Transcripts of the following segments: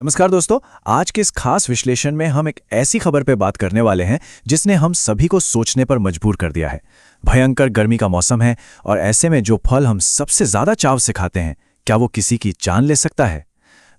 नमस्कार दोस्तों। आज के इस खास विश्लेषण में हम एक ऐसी खबर पे बात करने वाले हैं जिसने हम सभी को सोचने पर मजबूर कर दिया है। भयंकर गर्मी का मौसम है और ऐसे में जो फल हम सबसे ज्यादा चाव से खाते हैं, क्या वो किसी की जान ले सकता है?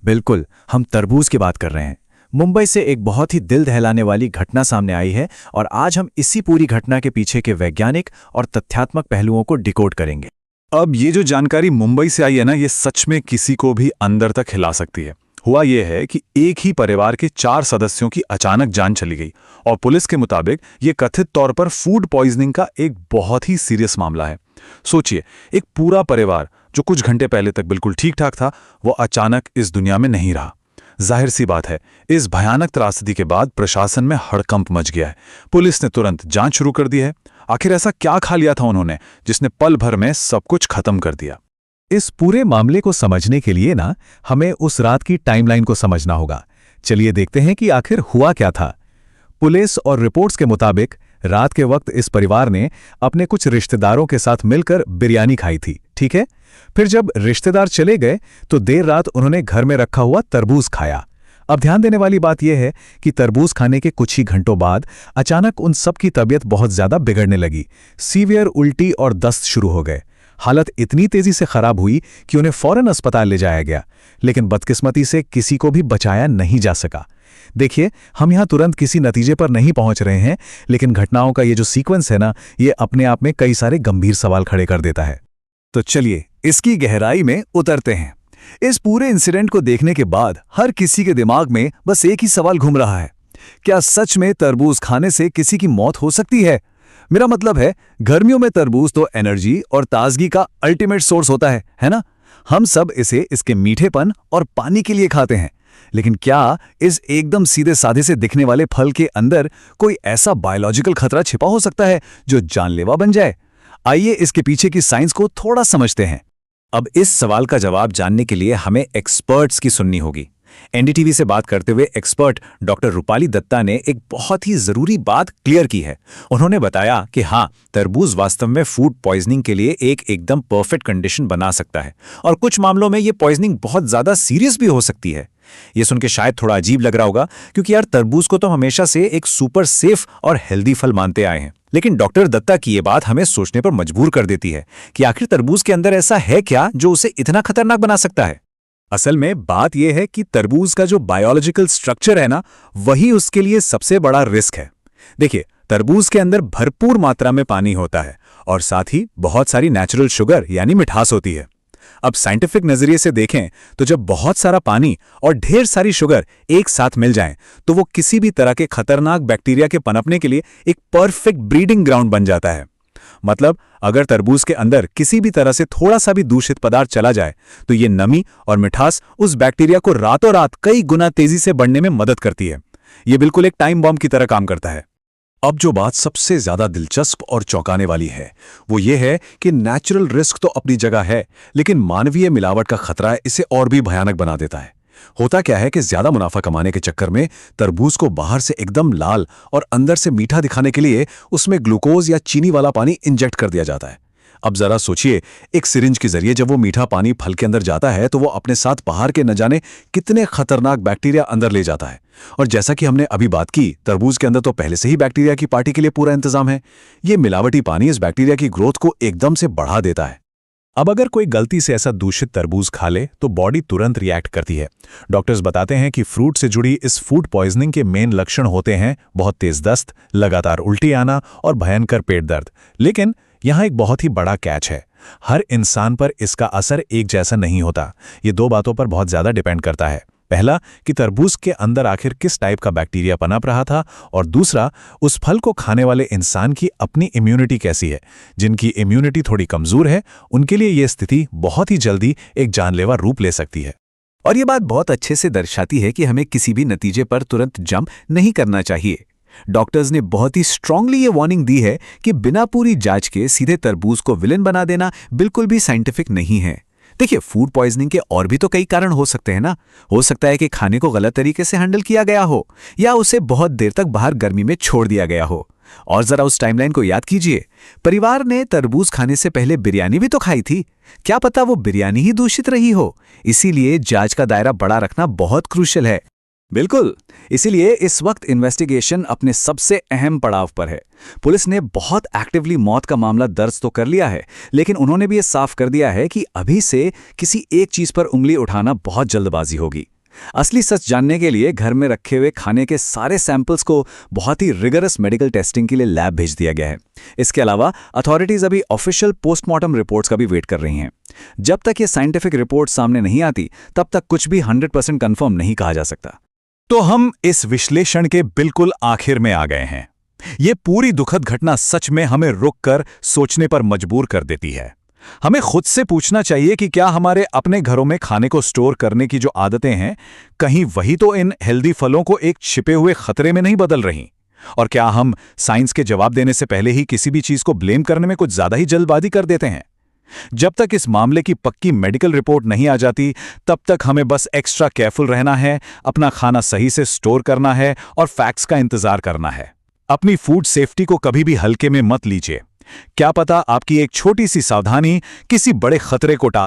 बिल्कुल, हम तरबूज की बात कर रहे हैं। मुंबई से एक बहुत ही दिल दहलाने वाली घटना सामने आई है और आज हम इसी पूरी घटना के पीछे के वैज्ञानिक और तथ्यात्मक पहलुओं को डिकोड करेंगे। अब ये जो जानकारी मुंबई से आई है ना, ये सच में किसी को भी अंदर तक हिला सकती है। हुआ ये है कि एक ही परिवार के 4 सदस्यों की अचानक जान चली गई और पुलिस के मुताबिक ये कथित तौर पर फूड पॉइजनिंग का एक बहुत ही सीरियस मामला है। सोचिए, एक पूरा परिवार जो कुछ घंटे पहले तक बिल्कुल ठीक ठाक था, वो अचानक इस दुनिया में नहीं रहा। जाहिर सी बात है, इस भयानक त्रासदी के बाद प्रशासन में हड़कंप मच गया है। पुलिस ने तुरंत जांच शुरू कर दी है। आखिर ऐसा क्या खा लिया था उन्होंने जिसने पल भर में सब कुछ खत्म कर दिया? इस पूरे मामले को समझने के लिए ना हमें उस रात की टाइमलाइन को समझना होगा। चलिए देखते हैं कि आखिर हुआ क्या था। पुलिस और रिपोर्ट्स के मुताबिक रात के वक्त इस परिवार ने अपने कुछ रिश्तेदारों के साथ मिलकर बिरयानी खाई थी, ठीक है। फिर जब रिश्तेदार चले गए तो देर रात उन्होंने घर में रखा हुआ तरबूज खाया। अब ध्यान देने वाली बात यह है कि तरबूज खाने के कुछ ही घंटों बाद अचानक उन सब की तबीयत बहुत ज्यादा बिगड़ने लगी। सीवियर उल्टी और दस्त शुरू हो गए। हालत इतनी तेजी से खराब हुई कि उन्हें फौरन अस्पताल ले जाया गया, लेकिन बदकिस्मती से किसी को भी बचाया नहीं जा सका। देखिए, हम यहां तुरंत किसी नतीजे पर नहीं पहुंच रहे हैं, लेकिन घटनाओं का ये जो सीक्वेंस है ना, ये अपने आप में कई सारे गंभीर सवाल खड़े कर देता है। तो चलिए इसकी गहराई में उतरते हैं। इस पूरे इंसिडेंट को देखने के बाद हर किसी के दिमाग में बस एक ही सवाल घूम रहा है, क्या सच में तरबूज खाने से किसी की मौत हो सकती है? मेरा मतलब है, गर्मियों में तरबूज तो एनर्जी और ताजगी का अल्टीमेट सोर्स होता है ना? हम सब इसे इसके मीठेपन और पानी के लिए खाते हैं, लेकिन क्या इस एकदम सीधे साधे से दिखने वाले फल के अंदर कोई ऐसा बायोलॉजिकल खतरा छिपा हो सकता है जो जानलेवा बन जाए? आइए इसके पीछे की साइंस को थोड़ा समझते हैं। अब इस सवाल का जवाब जानने के लिए हमें एक्सपर्ट्स की सुननी होगी। एनडीटीवी से बात करते हुए एक्सपर्ट डॉक्टर रूपाली दत्ता ने एक बहुत ही जरूरी बात क्लियर की है। उन्होंने बताया कि हाँ, तरबूज वास्तव में फूड पॉइजनिंग के लिए एक एकदम परफेक्ट कंडीशन बना सकता है और कुछ मामलों में ये पॉइजनिंग बहुत ज्यादा सीरियस भी हो सकती है। ये सुन के शायद थोड़ा अजीब लग रहा होगा, क्योंकि यार तरबूज को तो हमेशा से एक सुपर सेफ और हेल्दी फल मानते आए हैं। लेकिन डॉक्टर दत्ता की ये बात हमें सोचने पर मजबूर कर देती है कि आखिर तरबूज के अंदर ऐसा है क्या जो उसे इतना खतरनाक बना सकता है। असल में बात यह है कि तरबूज का जो बायोलॉजिकल स्ट्रक्चर है ना, वही उसके लिए सबसे बड़ा रिस्क है। देखिए, तरबूज के अंदर भरपूर मात्रा में पानी होता है और साथ ही बहुत सारी नेचुरल शुगर यानी मिठास होती है। अब साइंटिफिक नजरिए से देखें तो जब बहुत सारा पानी और ढेर सारी शुगर एक साथ मिल जाएं, तो वो किसी भी तरह के खतरनाक बैक्टीरिया के पनपने के लिए एक परफेक्ट ब्रीडिंग ग्राउंड बन जाता है। मतलब अगर तरबूज के अंदर किसी भी तरह से थोड़ा सा भी दूषित पदार्थ चला जाए, तो ये नमी और मिठास उस बैक्टीरिया को रातों रात कई गुना तेजी से बढ़ने में मदद करती है। ये बिल्कुल एक टाइम बॉम्ब की तरह काम करता है। अब जो बात सबसे ज्यादा दिलचस्प और चौंकाने वाली है, वो ये है कि नेचुरल रिस्क तो अपनी जगह है, लेकिन मानवीय मिलावट का खतरा इसे और भी भयानक बना देता है। होता क्या है कि ज्यादा मुनाफा कमाने के चक्कर में तरबूज को बाहर से एकदम लाल और अंदर से मीठा दिखाने के लिए उसमें ग्लूकोज या चीनी वाला पानी इंजेक्ट कर दिया जाता है। अब जरा सोचिए, एक सिरिंज के जरिए जब वो मीठा पानी फल के अंदर जाता है तो वो अपने साथ बाहर के न जाने कितने खतरनाक बैक्टीरिया अंदर ले जाता है। और जैसा कि हमने अभी बात की, तरबूज के अंदर तो पहले से ही बैक्टीरिया की पार्टी के लिए पूरा इंतजाम है। ये मिलावटी पानी इस बैक्टीरिया की ग्रोथ को एकदम से बढ़ा देता है। अब अगर कोई गलती से ऐसा दूषित तरबूज खा ले तो बॉडी तुरंत रिएक्ट करती है। डॉक्टर्स बताते हैं कि फ्रूट से जुड़ी इस फूड पॉइजनिंग के मेन लक्षण होते हैं बहुत तेज दस्त, लगातार उल्टी आना और भयंकर पेट दर्द। लेकिन यहाँ एक बहुत ही बड़ा कैच है, हर इंसान पर इसका असर एक जैसा नहीं होता। ये 2 बातों पर बहुत ज्यादा डिपेंड करता है। पहला कि तरबूज के अंदर आखिर किस टाइप का बैक्टीरिया पनप रहा था, और दूसरा उस फल को खाने वाले इंसान की अपनी इम्यूनिटी कैसी है। जिनकी इम्यूनिटी थोड़ी कमजोर है, उनके लिए यह स्थिति बहुत ही जल्दी एक जानलेवा रूप ले सकती है। और ये बात बहुत अच्छे से दर्शाती है कि हमें किसी भी नतीजे पर तुरंत जंप नहीं करना चाहिए। डॉक्टर्स ने बहुत ही स्ट्रांगली ये वार्निंग दी है कि बिना पूरी जांच के सीधे तरबूज को विलेन बना देना बिल्कुल भी साइंटिफिक नहीं है। देखिए, फूड पॉइजनिंग के और भी तो कई कारण हो सकते हैं ना। हो सकता है कि खाने को गलत तरीके से हैंडल किया गया हो, या उसे बहुत देर तक बाहर गर्मी में छोड़ दिया गया हो। और जरा उस टाइमलाइन को याद कीजिए, परिवार ने तरबूज खाने से पहले बिरयानी भी तो खाई थी। क्या पता वो बिरयानी ही दूषित रही हो। इसीलिए जांच का दायरा बड़ा रखना बहुत क्रूशियल है। बिल्कुल, इसीलिए इस वक्त इन्वेस्टिगेशन अपने सबसे अहम पड़ाव पर है। पुलिस ने बहुत एक्टिवली मौत का मामला दर्ज तो कर लिया है, लेकिन उन्होंने भी ये साफ कर दिया है कि अभी से किसी एक चीज पर उंगली उठाना बहुत जल्दबाजी होगी। असली सच जानने के लिए घर में रखे हुए खाने के सारे सैंपल्स को बहुत ही रिगरस मेडिकल टेस्टिंग के लिए लैब भेज दिया गया है। इसके अलावा अथॉरिटीज अभी ऑफिशियल पोस्टमार्टम रिपोर्ट्स का भी वेट कर रही हैं। जब तक ये साइंटिफिक रिपोर्ट सामने नहीं आती, तब तक कुछ भी 100% कंफर्म नहीं कहा जा सकता। तो हम इस विश्लेषण के बिल्कुल आखिर में आ गए हैं। ये पूरी दुखद घटना सच में हमें रुककर सोचने पर मजबूर कर देती है। हमें खुद से पूछना चाहिए कि क्या हमारे अपने घरों में खाने को स्टोर करने की जो आदतें हैं, कहीं वही तो इन हेल्दी फलों को एक छिपे हुए खतरे में नहीं बदल रही? और क्या हम साइंस के जवाब देने से पहले ही किसी भी चीज को ब्लेम करने में कुछ ज्यादा ही जल्दबाजी कर देते हैं? जब तक इस मामले की पक्की मेडिकल रिपोर्ट नहीं आ जाती, तब तक हमें बस एक्स्ट्रा केयरफुल रहना है, अपना खाना सही से स्टोर करना है और फैक्ट्स का इंतजार करना है। अपनी फूड सेफ्टी को कभी भी हल्के में मत लीजिए। क्या पता आपकी एक छोटी सी सावधानी किसी बड़े खतरे को टाल